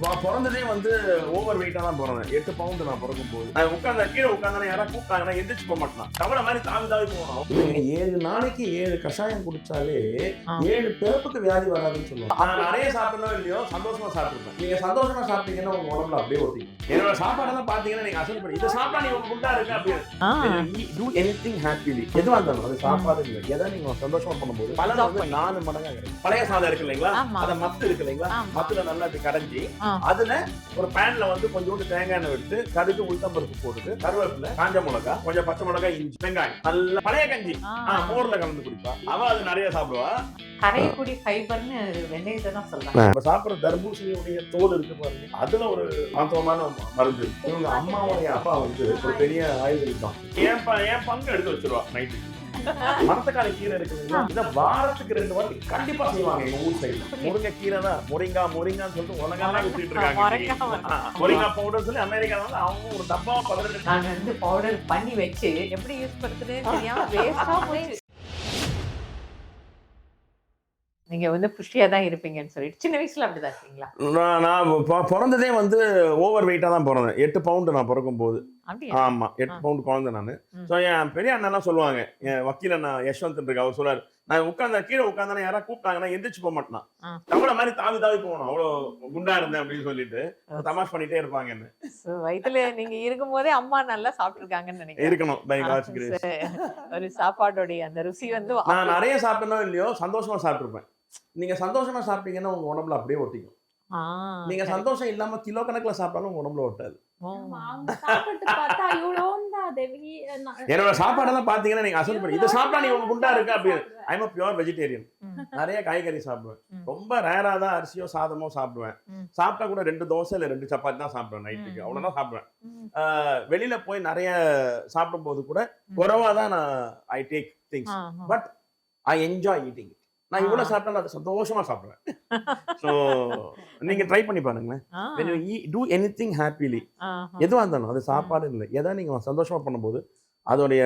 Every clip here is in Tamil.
பிறந்ததே வந்து ஓவர் வெயிட்டா தான் பிறந்தேன். 8 பவுண்ட் நான் பிறக்கும் போது நான் உட்கார்ந்த கீழே உட்கார்ந்தா யாராவது கூப்பிட்டாங்கன்னா எந்திரிச்சு போக மாட்டேன். தவளை மாதிரி தாவி போகணும். 7 நாளைக்கு 7 கஷாயம் குடிச்சாலே 7 பிறப்புக்கு வியாதி வராதுன்னு சொல்லுவாங்க. நான் நிறைய சாப்பிடணும் இல்லையோ சந்தோஷமா சாப்பிட்டுருப்பேன். நீங்க சந்தோஷமா சாப்பிட்டீங்கன்னா உங்க உடம்புல அப்படியே ஒட்டிக்கும். என்னோட சாப்பாடெல்லாம் பாத்தீங்கன்னா நீங்க அசல் பண்ணி இதை சாப்பிட்டா நீங்க குண்டா இருக்கு அப்படியே டூ எனிதிங் ஹாப்பிலி. எதுவா இருந்தாலும் அது சாப்பாடு இல்லை, எதை நீங்க சந்தோஷமா பண்ணும்போது பலன் வந்து 4 மடங்கா கிடைக்கும். பழைய சாதம் இருக்கு இல்லைங்களா, அதை மத்து இருக்கு இல்லைங்களா, மத்துல நல்லா கடைஞ்சி அதுல ஒரு பேன்ல வந்து கொஞ்சோண்டு தேங்காய் எண்ணெய் விட்டு கடுகு உளுத்தம்பருப்பு போட்டுட்டு கருவேப்பிலை காஞ்ச மிளகா கொஞ்சம் பச்சை மிளகாய் இஞ்சி வெங்காயம் நல்ல பழைய கஞ்சி மோர்ல கலந்து குடிப்பா. அவ அது நிறைய சாப்பிடுவா. கரையக்கூடிய ஃபைபர்னு வெண்ணெயத்தை தான் சொல்றாங்க. நம்ம சாப்பிடுற தர்பூசணியுடைய தோல் இருக்கு பாருங்க, அதுல ஒரு மருத்துவமான மருந்து. இவங்க அம்மாவுடைய அப்பா வந்து ஒரு பெரிய ஆயுதம் தான். என் பங்கு எடுத்து வச்சிருவா நைட்டு. மரத்தக்காளி கீரை இருக்குதுங்களா, இதை வாரத்துக்கு 2 வாட்டி கண்டிப்பா செய்வாங்க எங்க ஊர் சைடு. முருங்கை கீரை தான் முருங்கான்னு சொல்லிட்டு உலகெல்லாம் விட்டுட்டு இருக்காங்க. முருங்கா பவுடர் சொல்லி அமெரிக்கால வந்து அவங்க ஒரு டப்பா 18 நாங்க வந்து பவுடர் பண்ணி வச்சு எப்படி யூஸ் பண்றதுன்னு தெரியாம வேஸ்டா போயிடுச்சு. நீங்க வந்து புஷ்டியா தான் இருப்பீங்கன்னு சொல்லிட்டு சின்ன வயசுல அப்படிதான் இருக்கீங்களா? நான் பிறந்ததே வந்து ஓவர் வெயிட்டா தான் பிறந்தேன். 8 பவுண்ட் நான் பிறக்கும் போது. ஆமா 8 பவுண்ட் குழந்தை நானு. ஸோ என் பெரிய அண்ணன் சொல்லுவாங்க, என் வக்கீல் அண்ணா யஷ்வந்த் இருக்கு, அவர் சொல்றாரு, நான் உட்கார்ந்த கீழே உட்கார்ந்தா யாராவது கூப்பிட்டாங்கன்னா எந்திரிச்சு போக மாட்டேன். தவளை மாதிரி தாவி போகணும், அவ்வளவு குண்டா இருந்தேன் அப்படின்னு சொல்லிட்டு தமாஷ் பண்ணிட்டே இருப்பாங்க. என்ன வயிற்றுல நீங்க இருக்கும் போதே அம்மா நல்லா சாப்பிட்டுருக்காங்கன்னு நினைக்கிறேன். இருக்கணும். ஒரு சாப்பாடோடைய அந்த ருசி வந்து நான் நிறைய சாப்பிடணும் இல்லையோ சந்தோஷமா சாப்பிட்டுருப்பேன். நீங்க சந்தோஷமா சாப்பிட்டீங்கன்னா உங்க உடம்புல அப்படியே ஒட்டிக்கும். நீங்க சந்தோஷம் இல்லாம கிலோ கணக்குல சாப்பிட்டாலும் உங்க உடம்புல ஒட்டாது. என்னோட சாப்பாடெல்லாம் பாத்தீங்கன்னா நீங்க அசல் பண்ணி இதை சாப்பிட்டா நீங்க உங்க குண்டா இருக்கு அப்படின்னு. I'm a pure vegetarian. நிறைய காய்கறி சாப்பிடுவேன். ரொம்ப ரேரா தான் அரிசியோ சாதமோ சாப்பிடுவேன். சாப்பிட்டா கூட 2 தோசை இல்ல 2 சப்பாத்தி தான் சாப்பிடுவேன் நைட்டுக்கு, அவ்வளவுதான் சாப்பிடுவேன். வெளியில போய் நிறைய சாப்பிடும் போது கூட குறைவா தான் நான் I take things, but I enjoy eating. நான் இவ்வளவு சாப்பிட்டாலும் அதை சந்தோஷமா சாப்பிடுவேன். ஸோ நீங்க ட்ரை பண்ணி பாருங்களேன். when you do anything happily, எதுவா இருந்தாலும் அது சாப்பாடு இல்லை, எதை நீங்க சந்தோஷமா பண்ணும்போது அதோடைய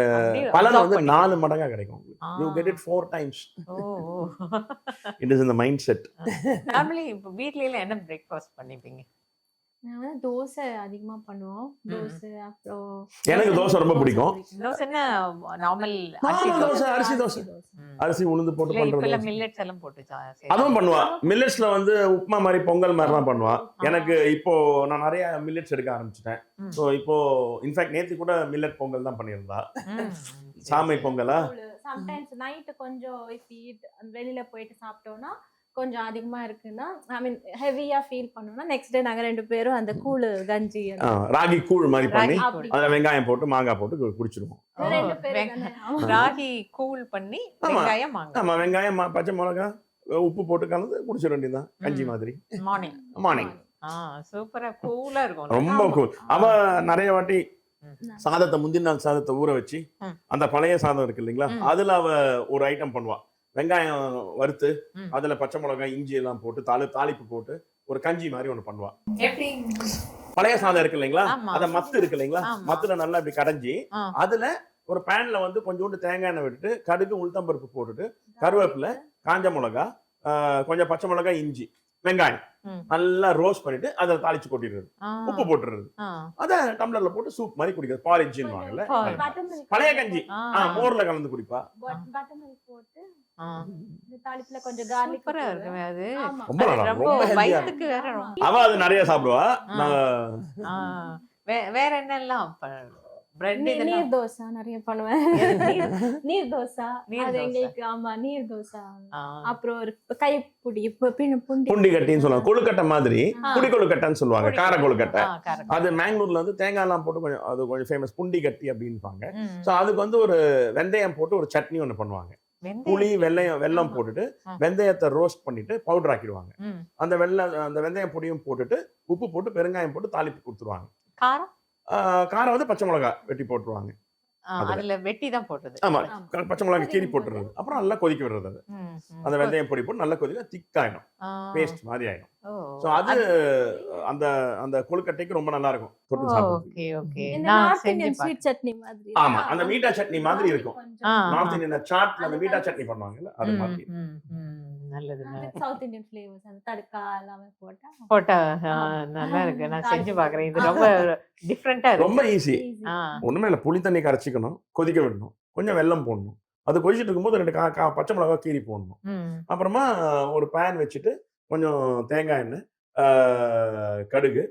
பலன் வந்து 4 மடங்கா கிடைக்கும். you get it 4 times. it is in the mindset. Family வீட்ல எல்லாம் என்ன பிரேக்ஃபாஸ்ட் பண்ணிப்பீங்க? நான் தோசை அதிகமா பண்ணுவோம். தோசை அப்புறம் எனக்கு தோசை ரொம்ப பிடிக்கும். தோசைன்னா நார்மல் அரிசி தோசை அரிசி உளுந்து போட்டு பண்றது. இல்ல மில்லட்ஸ் எல்லாம் போட்டு அதுவும் பண்ணுவா. மில்லட்ஸ்ல வந்து உப்புமா மாதிரி பொங்கல் மாதிரி தான் பண்ணுவா. எனக்கு இப்போ நான் நிறைய மில்லட்ஸ் எடுக்க ஆரம்பிச்சிட்டேன். ஸோ இப்போ இன்ஃபேக்ட் நேத்து கூட மில்லட் பொங்கல் தான் பண்ணியிருந்தா. சாமை பொங்கலா? சம்டைம்ஸ் நைட்டு கொஞ்சம் வெளியில போயிட்டு சாப்பிட்டோம்னா கொஞ்சம் அதிகமா இருக்குன்னா ஐ மீன் ஹெவியா ஃபீல் பண்ணோம்னா நெக்ஸ்ட் டே நாங்க 2 பேரும் அந்த கூழ் கஞ்சி ராகி கூழ் மாதிரி பண்ணி அதுல வெங்காயம் போட்டு மாங்காய் போட்டு குடிச்சிருவோம். ராகி கூழ் பண்ணி வெங்காயம் மாங்காய், ஆமா வெங்காயம் பச்சை மிளகாய் உப்பு போட்டு கலந்து குடிச்சிட வேண்டியதுதான் கஞ்சி மாதிரி. மார்னிங் சூப்பரா கூலா இருக்கும், ரொம்ப கூல். அவ நிறைய வாட்டி சாதத்தை முந்தின நாள் சாதத்தை ஊற வச்சு அந்த பழைய சாதம் இருக்கு இல்லைங்களா, அதுல அவ ஒரு ஐட்டம் பண்ணுவா. வெங்காயம் வறுத்து அதுல பச்சை மிளகாய் இஞ்சி எல்லாம் போட்டு தாளிப்பு போட்டு ஒரு கஞ்சி மாதிரி ஒண்ணு பண்ணுவா. பழைய சாதம் இருக்கு இல்லைங்களா, அத மத்து இருக்கு இல்லைங்களா, மத்துல நல்லா இப்படி கடைஞ்சி அதுல ஒரு பேன்ல வந்து கொஞ்சோண்டு தேங்காய் எண்ணெய் விட்டு கடுகு உளுத்தம்பருப்பு போட்டுட்டு கருவேப்பிலை காஞ்ச மிளகா கொஞ்சம் பச்சை மிளகாய் இஞ்சி வெங்காயம் நல்லா ரோஸ்ட் பண்ணிட்டு அதை தாளிச்சு கொட்டிடுறது, உப்பு போட்டுறது, அத டம்ளர்ல போட்டு சூப் மாதிரி குடிக்கிறது. பாரிஜின்னு வாங்கல, பழைய கஞ்சி மோர்ல கலந்து குடிப்பா. தாளிப்புல கொஞ்சம் garlic அது ரொம்ப நல்லா, ரொம்ப வயித்துக்கு வேற அவ அது நிறைய சாப்பிடுவா. வேற என்னெல்லாம் நீர் தோசை நிறைய பண்ணுவேன். நீர் தோசை அது எங்களுக்கு ஆமா நீர் தோசை. அப்புறம் ஒரு கைப்புடி புண்டி கட்டின்னு சொல்லுவாங்க, கொழுக்கட்டை மாதிரி புடி கொழுக்கட்டைன்னு சொல்லுவாங்க, கார கொழுக்கட்டை. அது மேங்களூர்ல வந்து தேங்காய் எல்லாம் போட்டு கொஞ்சம் அது கொஞ்சம் ஃபேமஸ் புண்டி கட்டி அப்படின்பாங்க. ஸோ அதுக்கு வந்து ஒரு வெந்தயம் போட்டு ஒரு சட்னி ஒண்ணு பண்ணுவாங்க. புளி வெல்லம் போட்டுட்டு வெந்தயத்தை ரோஸ்ட் பண்ணிட்டு பவுடர் ஆக்கிடுவாங்க. அந்த வெந்தயம் பொடியும் போட்டுட்டு உப்பு போட்டு பெருங்காயம் போட்டு தாளிப்பு கொடுத்துருவாங்க. காரம் வந்து பச்சை மிளகாய் வெட்டி போட்டுருவாங்க. அதுல வெட்டி தான் போட்டது. ஆமா பச்சை மிளகாய் கீரி போட்டுறது, அப்புறம் நல்லா கொதிக்க விடுறது. அது அந்த வெந்தயம் பொடி போட்டு நல்லா கொதிக்க திக்காயிடும், பேஸ்ட் மாதிரி ஆயிடும். சோ அது அந்த அந்த கொழுக்கட்டைக்கு ரொம்ப நல்லா இருக்கும் தொட்டு சாப்பிடுறது. ஸ்வீட் சட்னி மாதிரி. ஆமா அந்த மீட்டா சட்னி மாதிரி இருக்கும். நார்த் இந்தியன் சாட்ல அந்த மீட்டா சட்னி பண்ணுவாங்கல்ல அது மாதிரி. நல்லது சவுத் இந்தியன் ஃப்ளேவர்ஸ் அந்த தடுக்கா எல்லாமே போட்டா போட்டா ஆமா. நல்லா இருக்கு. நான் செஞ்சு தாளிப்பு பாக்குறேன். இது போட்டு. ரொம்ப டிஃப்ரெண்டா இருக்கு. ரொம்ப ஈஸி. Easy. ஒண்ணுமே இல்லை, புளி தண்ணி கரைச்சிக்கணும், கொதிக்க விடணும், கொஞ்சம் வெல்லம் போடணும், அது கொதிச்சுட்டு இருக்கும்போது 2 பச்சை மிளகா கீரி போடணும். ம். அப்புறமா ஒரு பேன் வச்சுட்டு கொஞ்சம் தேங்காய் எண்ணெய், கடுகு,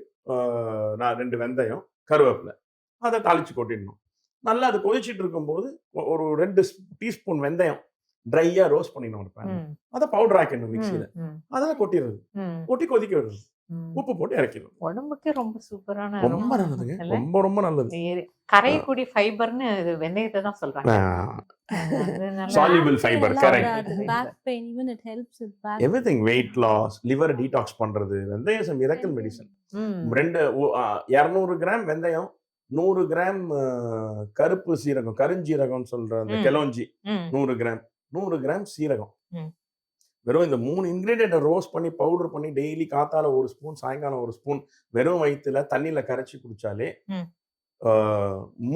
நான் 2 வெந்தயம், கருவேப்பிலை, அதை தாளிச்சு கொட்டிடணும். நல்லா அது கொதிச்சுட்டு இருக்கும்போது ஒரு 2 டீஸ்பூன் வெந்தயம் ட்ரையா ரோஸ்ட் பண்ணிடணும் ஒரு பேன். ம். அதை பவுடர் ஆக்கிடணும் மிக்சியில. ம். அதெல்லாம் கொட்டிடுறது, ம். கொட்டி கொதிக்க விடுறது, ம். உப்பு போட்டு இறக்கிடுறது. உடம்புக்கு ரொம்ப சூப்பரான ரொம்ப நல்லதுங்க, இல்ல? ரொம்ப ரொம்ப நல்லது. கரையக்கூடிய ஃபைபர்னு இது வெந்தயத்தை தான் சொல்றாங்க. அது நல்லா Soluble fiber, correct. Back pain, even it helps with back. Everything, weight loss, liver detox பண்றது, வெந்தயம் இஸ் மிரக்கல் மெடிசன். ம். 200 கிராம் வெந்தயம், 100 கிராம் கருப்பு சீரகம், கருஞ்சீரகம் சொல்ற அந்த ம். கெலோஞ்சி ம். 100 கிராம், 100 கிராம் சீரகம். ம். வெறும் இந்த 3 இன்கிரீடியன்ட்டை ரோஸ்ட் பண்ணி பவுடர் பண்ணி டெய்லி காத்தால 1 ஸ்பூன், சாயங்காலம் 1 ஸ்பூன் வெறும் வயிற்றுல தண்ணியில கரைச்சி குடிச்சாலே ம்.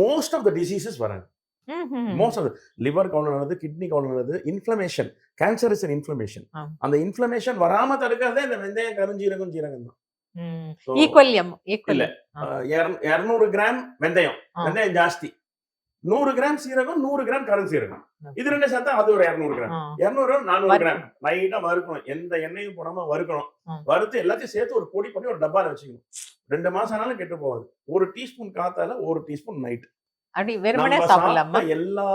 மோஸ்ட் ஆஃப் த டிசீசஸ் வராது. ம்ஹும். மோஸ்ட் ஆஃப் லிவர் கவுண்ட் நல்லது, கிட்னி கவுண்ட் நல்லது, இன்ஃப்ளமேஷன், கேன்சர் இஸ் இன்ஃப்ளமேஷன். ஆம். அந்த இன்ஃப்ளமேஷன் வராம தடுக்கிறதே இந்த வெந்தயம், கருஞ்சீரகம், சீரகம் தான். ம். So, ஈக்குவல்யம் இல்ல, 200 கிராம் வெந்தயம், ஆ. வெந்தயம் ஜாஸ்தி, 100 கிராம் சீரகம், 100 கிராம் கருஞ்சீரகம், இது 2 சேர்த்தா அது ஒரு 200 கிராம். ஆ. 200 கிராம் 400 கிராம் லைட்டா வறுக்கணும், எந்த எண்ணெயும் போடாம வறுக்கணும். ஆ. வறுத்து எல்லாத்தையும் சேர்த்து ஒரு பொடி பண்ணி ஒரு டப்பால வச்சுக்கணும். 2 மாசம் ஆனாலும் கெட்டு போகாது. 1 டீஸ்பூன் காத்தால, 1 டீஸ்பூன் நைட். அப்படி வெறுமனே நம்ம சாப்பிடலாமா? சாப்பிட்ட எல்லா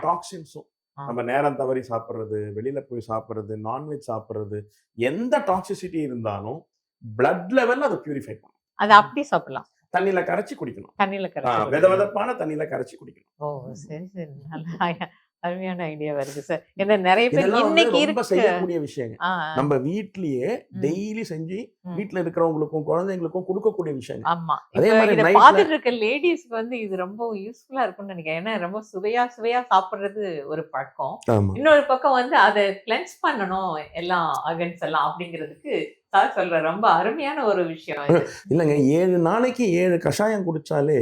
டாக்ஸின்ஸும், ஆ. நம்ம நேரம் தவறி சாப்பிடுறது, வெளியில போய் சாப்பிடுறது, நான்வெஜ் சாப்பிடுறது, எந்த டாக்ஸிசிட்டி இருந்தாலும் பிளட் லெவல்ல அதை பியூரிஃபை பண்ணும். அது அப்படி சாப்பிடலாம். தண்ணியில கரைச்சி குடிக்கணும். தண்ணியில கரைச்சு வெத வெதப்பான தண்ணியில கரைச்சி குடிக்கணும். ஓ, சரி சரி. நல்ல அருமையான ஐடியா வருது சார். ஏன்னா நிறைய பேர் இதெல்லாம் வந்து இன்னைக்கு ரொம்ப இருக்கு. செய்யக்கூடிய விஷயங்க. ஆ, நம்ம வீட்லயே ம். டெய்லி செஞ்சு ம். வீட்ல இருக்கிறவங்களுக்கும் குழந்தைங்களுக்கும் கொடுக்கக்கூடிய விஷயங்க. ஆமா. அதே இப்ப மாதிரி இத நைட்ல பாத்துட்டு இருக்க லேடிஸ்க்கு வந்து இது ரொம்ப யூஸ்ஃபுல்லா இருக்கும்னு நினைக்கிறேன். ஏன்னா ரொம்ப சுவையா சாப்பிடுறது ஒரு பழக்கம். ஆமா. இன்னொரு பக்கம் வந்து அதை கிளென்ஸ் பண்ணணும் எல்லா ஆர்கன்ஸ் எல்லாம் அப்படிங்கிறதுக்கு சார் சொல்ற ரொம்ப அருமையான ஒரு விஷயம் இது. இல்லங்க, 7 நாளைக்கு 7 கஷாயம் குடிச்சாலே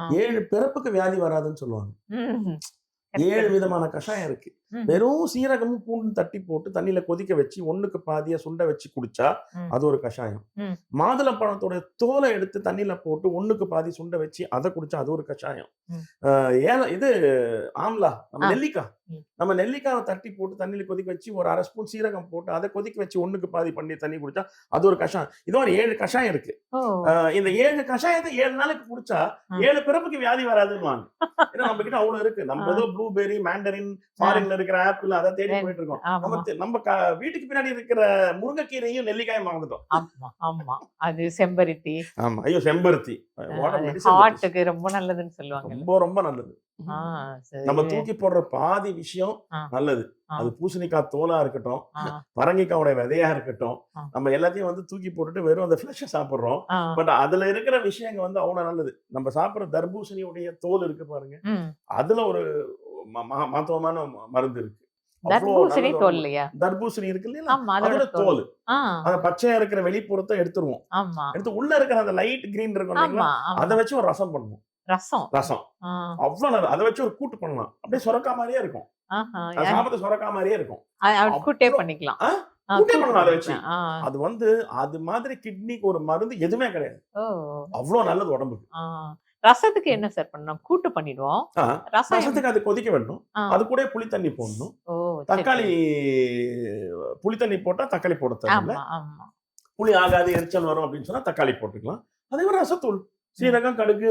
ஆ. 7 பிறப்புக்கு வியாதி வராதுன்னு சொல்லுவாங்க. ம். 7 விதமான கஷாயம் இருக்கு. ம். வெறும் சீரகமும் பூண்டும் தட்டி போட்டு தண்ணியில கொதிக்க வச்சு 1க்கு பாதியா சுண்ட வச்சு குடிச்சா ம். அது ஒரு கஷாயம். ம். மாதுளம்பழத்தோட தோலை எடுத்து தண்ணியில போட்டு 1க்கு பாதி சுண்ட வச்சு அதை குடிச்சா அது ஒரு கஷாயம். ம். இது ஆம்லா, நம்ம ஆ. நெல்லிக்காய், ம். நம்ம நெல்லிக்காவை தட்டி போட்டு தண்ணியில கொதிக்க வச்சு ஒரு 1/2 ஸ்பூன் சீரகம் போட்டு அதை கொதிக்க வச்சு 1க்கு பாதி பண்ணி தண்ணி குடிச்சா அது ஒரு கஷாயம். இது ஒரு 7 கஷாயம் இருக்கு. ஓ. இந்த 7 கஷாயத்தை 7 நாளைக்கு குடிச்சா ஆ. 7 பிறப்புக்கு வியாதி வராதுன்னு. ஏன்னா நம்ம கிட்ட அவ்வளவு இருக்கு. நம்ம ஏதோ ப்ளூபெர்ரி, மேண்டரின், ஃபாரின்ல இருக்கிற ஆப்பிள் அதை தேடி போயிட்டு இருக்கோம். ஆமா நம்ம வீட்டுக்கு பின்னாடி இருக்கிற முருங்கைக்கீரையும் நெல்லிக்காயும் வாங்கிட்டோம். ஆமா ஆமா. அது செம்பருத்தி ஆமா, ஐயோ செம்பருத்தி ஹார்ட்டுக்கு ரொம்ப நல்லதுன்னு சொல்லுவாங்க. ரொம்ப ரொம்ப நல்லது. நம்ம தூக்கி போடுற பாதி விஷயம் ஆ. நல்லது. ஆ. அது பூசணிக்காய் தோலா இருக்கட்டும், பரங்கிக்காயோட விதையா இருக்கட்டும், ஆ. நம்ம எல்லாத்தையும் வந்து தூக்கி போட்டுட்டு வெறும் அந்த ஃபிளஷை சாப்பிடுறோம். பட் அதுல இருக்கிற விஷயங்க வந்து அவ்வளவு நல்லது. நம்ம சாப்பிடுற தர்பூசணியுடைய தோல் இருக்கு பாருங்க, அதுல ஒரு மகத்துவமான மருந்து இருக்கு. தர்பூசணி தோல் இல்லையா? தர்பூசணி இருக்கு இல்லையா, அதோட தோல், அந்த பச்சையா இருக்கிற வெளிப்புறத்தை எடுத்துருவோம். எடுத்து உள்ள இருக்கிற அந்த லைட் கிரீன் இருக்கும் இல்லைங்களா, அதை வச்சு ஒரு ரசம் பண்ணுவோம். ரசம் அவ்வளவு நல்லா. அதை வச்சு ஒரு கூட்டு பண்ணலாம். அப்படியே சொரக்கா மாதிரியே இருக்கும். சாப்பிட்டு சொரக்கா மாதிரியே இருக்கும். கூட்டே பண்ணிக்கலாம். கூட்டே பண்ணலாம் அதை வச்சு. அது வந்து அது மாதிரி கிட்னிக்கு ஒரு மருந்து எதுவுமே கிடையாது. அவ்வளவு நல்லது உடம்புக்கு. ரசத்துக்கு என்ன சார் பண்ணணும்? கூட்டு பண்ணிடுவோம். ரசத்துக்கு அது கொதிக்க வேணும். அது கூட புளி தண்ணி போடணும். தக்காளி புளி தண்ணி போட்டா தக்காளி போட தேவையில்ல. புளி ஆகாது, எரிச்சல் வரும் அப்படின்னு சொன்னா தக்காளி போட்டுக்கலாம். அதே மாதிரி ரசத்தூள், சீரகம், கடுகு,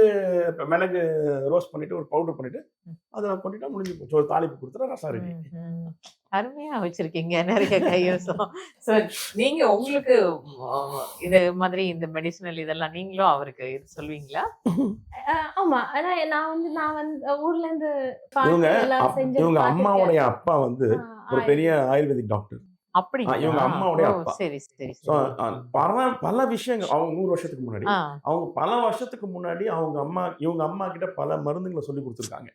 மிளகு ரோஸ்ட் பண்ணிட்டு ஒரு பவுடர் பண்ணிட்டு அதில் கொட்டிட்டா முடிஞ்சு போச்சு. ஒரு தாளிப்பு கொடுத்துட்டா ரசம் ரெடி. அருமையா வச்சிருக்கீங்க, நிறைய கையோசம். நீங்க உங்களுக்கு இது மாதிரி இந்த மெடிசினல் இதெல்லாம் நீங்களும் அவருக்கு இது சொல்வீங்களா? ஆமா, ஆனா நான் வந்து ஊர்ல இருந்து இவங்க அம்மாவுடைய அப்பா வந்து ஒரு பெரிய ஆயுர்வேதிக் டாக்டர். அப்படி இவங்க அம்மாவுடைய அப்பா. சரி சரி. பல விஷயங்கள் அவங்க 100 வருஷத்துக்கு முன்னாடி, அவங்க பல வருஷத்துக்கு முன்னாடி இவங்க அம்மா கிட்ட பல மருந்துகளை சொல்லி கொடுத்துருக்காங்க.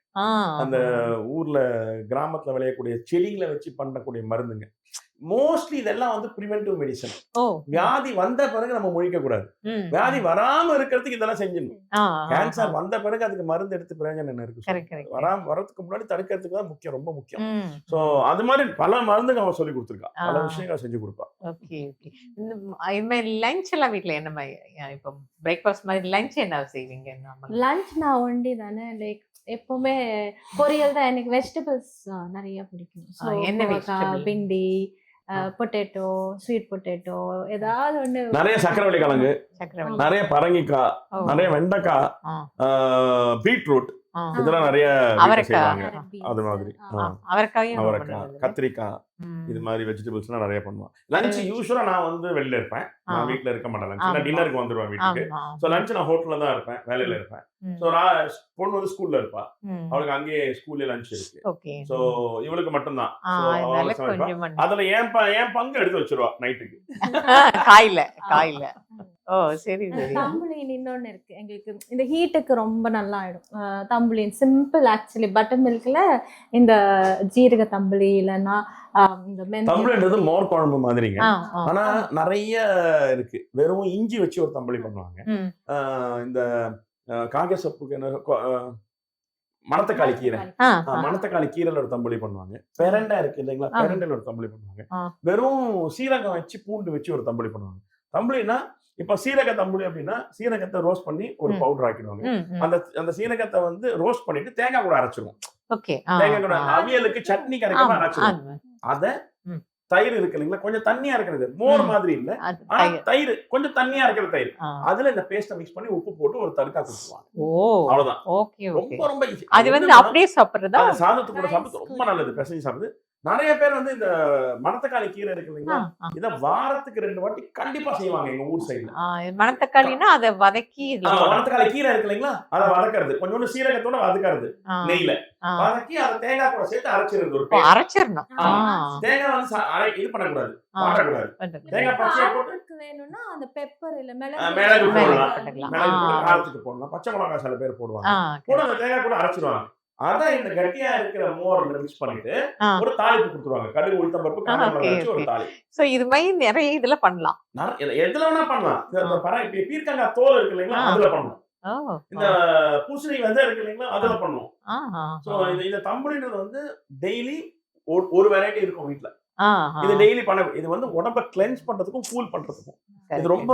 அந்த ஊர்ல கிராமத்துல விளையக்கூடிய செடிகளை வச்சு பண்ணக்கூடிய மருந்துங்க. மோஸ்ட்லி இதெல்லாம் வந்து ப்ரிவென்டிவ் மெடிசன். ஓ வியாதி வந்த பிறகு நம்ம முழிக்க கூடாது. வியாதி வராம இருக்கிறதுக்கு இதெல்லாம் செஞ்சிடணும். கேன்சர் வந்த பிறகு அதுக்கு மருந்து எடுத்து பிரயோஜனம் என்ன இருக்கு? வரதுக்கு முன்னாடி தடுக்கிறதுக்கு தான் முக்கியம், ரொம்ப முக்கியம். சோ அது மாதிரி பல மருந்துகள் அவன் சொல்லி கொடுத்துருக்கா, பல விஷயங்கள் செஞ்சு கொடுப்பா. Okay okay. இந்த மாதிரி லஞ்ச் எல்லாம் வீட்ல என்ன மாதிரி, இப்போ பிரேக்ஃபாஸ்ட் மாதிரி லஞ்ச் என்ன செய்வீங்க? லஞ்ச் நான் ஒண்டி தானே, லைக் எப்பவுமே பொரியல் தான். எனக்கு வெஜிடபிள்ஸ் நிறைய பிடிக்கும். என்ன vegetable? பிண்டி, பொட்டேட்டோ, ஸ்வீட் பொட்டேட்டோ, ஏதாவது ஒண்ணு. நிறைய சக்கரவள்ளி கிழங்கு, சக்கரவள்ளி, நிறைய பரங்கிக்காய், நிறைய வெண்டைக்காய், பீட்ரூட், இதெல்லாம் நிறைய செய்வாங்க. அது மாதிரி அவரைக்காய், கத்திரிக்காய், இது மாதிரி வெஜிடபிள்ஸ்லாம் நிறைய பண்ணுவான். லஞ்ச் யூஸ்வலா நான் வந்து வெளில இருப்பேன், நான் வீட்ல இருக்க மாட்டேன். லஞ்ச் டின்னருக்கு வந்துடுவேன் வீட்டுக்கு. ஸோ லஞ்ச் நான் ஹோட்டல்ல தான் இருப்பேன், வேலையில இருப்பேன். ஸோ பொண்ணு வந்து ஸ்கூல்ல இருப்பா, அவளுக்கு அங்கேயே ஸ்கூல்ல லஞ்ச் இருக்கு. ஸோ இவளுக்கு மட்டும்தான். அதுல என் பங்கு எடுத்து வச்சிருவா நைட்டுக்கு காயில. ஓ சரி சரி. தம்புலின் இன்னொன்னு இருக்கு எங்களுக்கு, இந்த ஹீட்டுக்கு ரொம்ப நல்லா ஆயிடும். தம்புலின் சிம்பிள் ஆக்சுவலி, பட்டர் மில்க்ல இந்த ஜீரக தம்புலி இல்லைன்னா இந்த தம்புலின்றது மோர் குழம்பு மாதிரிங்க. ஆனா நிறைய இருக்கு. வெறும் இஞ்சி வச்சு ஒரு தம்புலி பண்ணுவாங்க. இந்த காக சப்புக்கு மணத்தக்காளி கீரை, மணத்தக்காளி கீரைல ஒரு தம்புலி பண்ணுவாங்க. பெரண்டை இருக்கு இல்லைங்களா, பெரண்டையில ஒரு தம்புலி பண்ணுவாங்க. வெறும் சீரகம் வச்சு பூண்டு வச்சு ஒரு தம்புலி பண்ணுவாங்க. தம்புலினா இப்ப சீரக தம்புலி அப்படின்னா சீரகத்தை ரோஸ்ட் பண்ணி ஒரு பவுடர் ஆக்கிடுவாங்க. அந்த சீரகத்தை வந்து ரோஸ்ட் பண்ணிட்டு தேங்காய் கூட அரைச்சிருவோம். தேங்காய் கூட அவியலுக்கு சட்னி கரைக்காம அரைச்சிருவோம். அத தயிர் இருக்கு இல்லைங்களா, கொஞ்சம் தண்ணியா இருக்கிறது, மோர் மாதிரி இல்ல, ஆனா தயிர் கொஞ்சம் தண்ணியா இருக்கிற தயிர், அதுல இந்த பேஸ்ட மிக்ஸ் பண்ணி உப்பு போட்டு ஒரு தடுக்கா கொடுத்துருவாங்க. அவ்வளவுதான். ரொம்ப ரொம்ப ஈஸி. அது வந்து அப்படியே சாப்பிடுறதா, சாதத்து கூட சாப்பிட்டு ரொம்ப நல்லது, பிசைஞ்சு சாப்பிடுது. நிறைய பேர் வந்து இந்த மணத்தக்காளி கீரை இருக்கு இல்லைங்களா, இத வாரத்துக்கு 2 வாட்டி கண்டிப்பா செய்வாங்க எங்க ஊர் சைடுல. மணத்தக்காளினா அதை வதக்கி, மணத்தக்காளி கீரை இருக்கு இல்லைங்களா, அதை வதக்கிறது, கொஞ்சோண்டு சீரகத்தோட வதக்கிறது நெய்ல வதக்கி அதை தேங்காய் கூட சேர்த்து அரைச்சிருது. அரைச்சிடணும். தேங்காய் வந்து இது பண்ணக்கூடாது, வாடக்கூடாது. தேங்காய் பச்சையா போட்டு வேணும்னா அந்த பெப்பர் இல்ல மிளகு போடலாம், காரத்துக்கு போடலாம். பச்சை மிளகாய் சில பேர் போடுவாங்க, கூட அந்த தேங்காய் கூட அரைச்சிடுவாங்க. அதான் இந்த கட்டியா இருக்கிற மோர்ல மிக்ஸ் பண்ணிட்டு ஒரு தாளிப்பு கொடுத்துருவாங்க. கடுகு, உளுத்தம் பருப்பு, காஞ்ச மிளகாய் வச்சு ஒரு தாளிப்பு. சோ இது மாதிரி நிறைய இதுல பண்ணலாம், எதுல வேணா பண்ணலாம். இந்த பீர்க்கங்காய் தோல் இருக்கு இல்லைங்களா, அதுல பண்ணலாம். இந்த பூசணி விதை இருக்கு இல்லைங்களா, அதுல பண்ணுவோம். சோ இந்த தம்புலின்றது வந்து டெய்லி ஒரு வெரைட்டி இருக்கும் வீட்டுல. இது டெய்லி பண்ண, இது வந்து உடம்ப கிளென்ஸ் பண்றதுக்கும் கூல் பண்றதுக்கும். இது ரொம்ப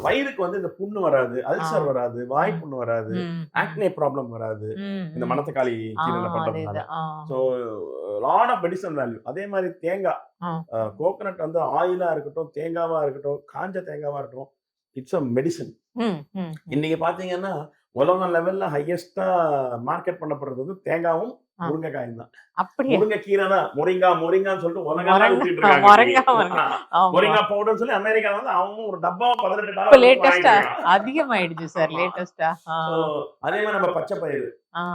வயிறுக்கு வந்து இந்த புண்ணு வராது, அல்சர் வராது, வாய் புண்ணு வராது, ஆக்னே ப்ராப்ளம் வராது இந்த மணத்தக்காளி கீரைல பண்றதுனால. So lot of medicine value. அதே மாதிரி தேங்காய், கோகனட் வந்து ஆயிலா இருக்கட்டும், தேங்காவா இருக்கட்டும், காஞ்ச தேங்காவா இருக்கட்டும், இட்ஸ் அ மெடிசன். இன்னைக்கு பாத்தீங்கன்னா உலக லெவல்ல ஹையஸ்டா மார்க்கெட் பண்ணப்படுறது வந்து தேங்காவும் முருங்கைக்காயும் தான். முருங்கைக்கீரை தான் மொரிங்கான்னு சொல்லிட்டு உலகம் ஊத்திட்டு இருக்காங்க. மொரிங்கா பவுடர் சொல்லி அமெரிக்கா வந்து அவங்க ஒரு டப்பா $18 அதிகமாயிடுச்சு சார் லேட்டஸ்டா. அதே மாதிரி நம்ம பச்சை பயிறு,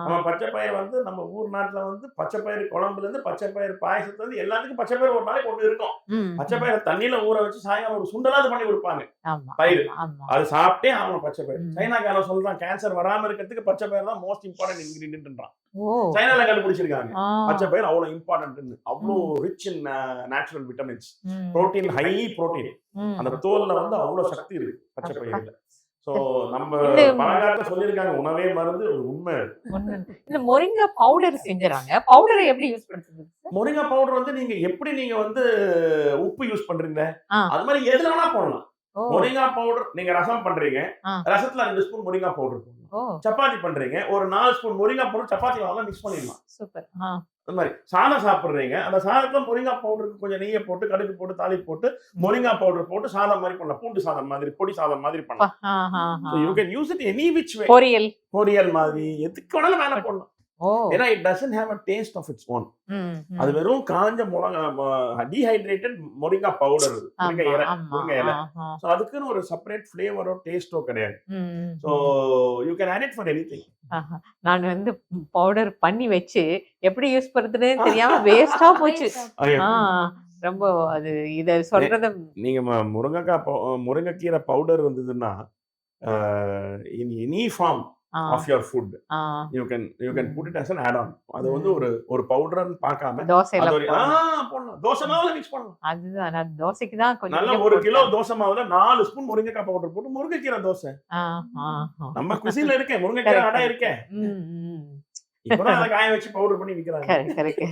நம்ம பச்சை பயிர் வந்து நம்ம ஊர் நாட்டுல வந்து பச்சை பயிறு குழம்புல இருந்து பச்சை பயிறு பாயசத்துல இருந்து எல்லாத்துக்கும் பச்சை பயிர் ஒரு நாளைக்கு ஒண்ணு இருக்கும். பச்சை பயிரை தண்ணியில ஊற வச்சு சாயங்காலம் ஒரு சுண்டலாவது பண்ணி கொடுப்பாங்க பயிர். அது சாப்பிட்டே அவங்க பச்சை பயிர். சைனாக்காரன் சொல்றான் கேன்சர் வராம இருக்கிறதுக்கு பச்சை பயிர் தான் மோஸ்ட் இம்பார்ட்டன்ட் இன்கிரீடியன்ட்ன்றான். சைனால கண்டுபிடிச்சிருக்காங்க பச்சை பயிர் அவ்வளவு இம்பார்ட்டன்ட், அவ்வளவு rich in natural vitamins, protein, high protein. அந்த தோல்ல வந்து அவ்வளவு சக்தி இருக்கு பச்சை பயிர்ல. சோ நம்ம பலகாரத்தை சொல்லிருக்காங்க உணவே மருந்து, உண்மை. இந்த மொரிங்கா பவுடர் செஞ்சறாங்க, பவுடரை எப்படி யூஸ் பண்றது? மொரிங்கா பவுடர் வந்து நீங்க எப்படி நீங்க வந்து உப்பு யூஸ் பண்றீங்க அது மாதிரி எதுல வேணா போடலாம். மொரிங்கா பவுடர் நீங்க ரசம் பண்றீங்க, ரசத்துல 2 ஸ்பூன் மொரிங்கா பவுடர் போடணும். சப்பாத்தி பண்றீங்க, ஒரு 4 ஸ்பூன் மொரிங்கா பவுடர் சப்பாத்தி வாங்கலாம் மிக்ஸ் பண்ணிடலாம். சூப்பர். அது மாதிரி சாதம் சாப்பிடுறீங்க, அந்த சாதத்துல மொரிங்கா பவுடருக்கு கொஞ்சம் நெய்யை போட்டு, கடுகு போட்டு, தாளிப்பு போட்டு, மொரிங்கா பவுடர் போட்டு சாதம் மாதிரி பண்ணலாம். பூண்டு சாதம் மாதிரி, பொடி சாதம் மாதிரி பண்ணலாம். So you can use it any which way. பொரியல் மாதிரி எதுக்கு வேணாலும் மேல போடலாம். ஏன்னா it doesn't have a taste of its own. அது வெறும் காஞ்ச டீஹைட்ரேட்டட் மொரிங்கா பவுடர், முருங்கை இலை. சோ அதுக்குன்னு ஒரு செப்பரேட் ஃப்ளேவரோ டேஸ்டோ கிடையாது. So you can add it for anything. நான் வந்து பவுடர் பண்ணி வச்சு எப்படி யூஸ் பண்றதுன்னு தெரியாம வேஸ்டா போச்சு. ரொம்ப அது இத சொல்றத நீங்க முருங்கைக்கீரை பவுடர் வந்ததுன்னா in any form of your food you can put it as an add on. அது வந்து ஒரு பவுடர்னு பார்க்காம தோசையில அது ஒரு போடலாம். தோசை மாவுல மிக்ஸ் பண்ணலாம். அதுதான் நான் தோசைக்கு தான் நல்ல கொஞ்சம் 1 கிலோ தோசை மாவுல 4 ஸ்பூன் முருங்கைக்காய் பவுடர் போட்டு முருங்கைக்கீரை தோசை. நம்ம குசின்ல இருக்கேன் முருங்கைக்கீரை அடை இருக்கேன். இப்பதான் அதை காய வச்சு பவுடர் பண்ணி விக்கிறாங்க. கரெக்ட்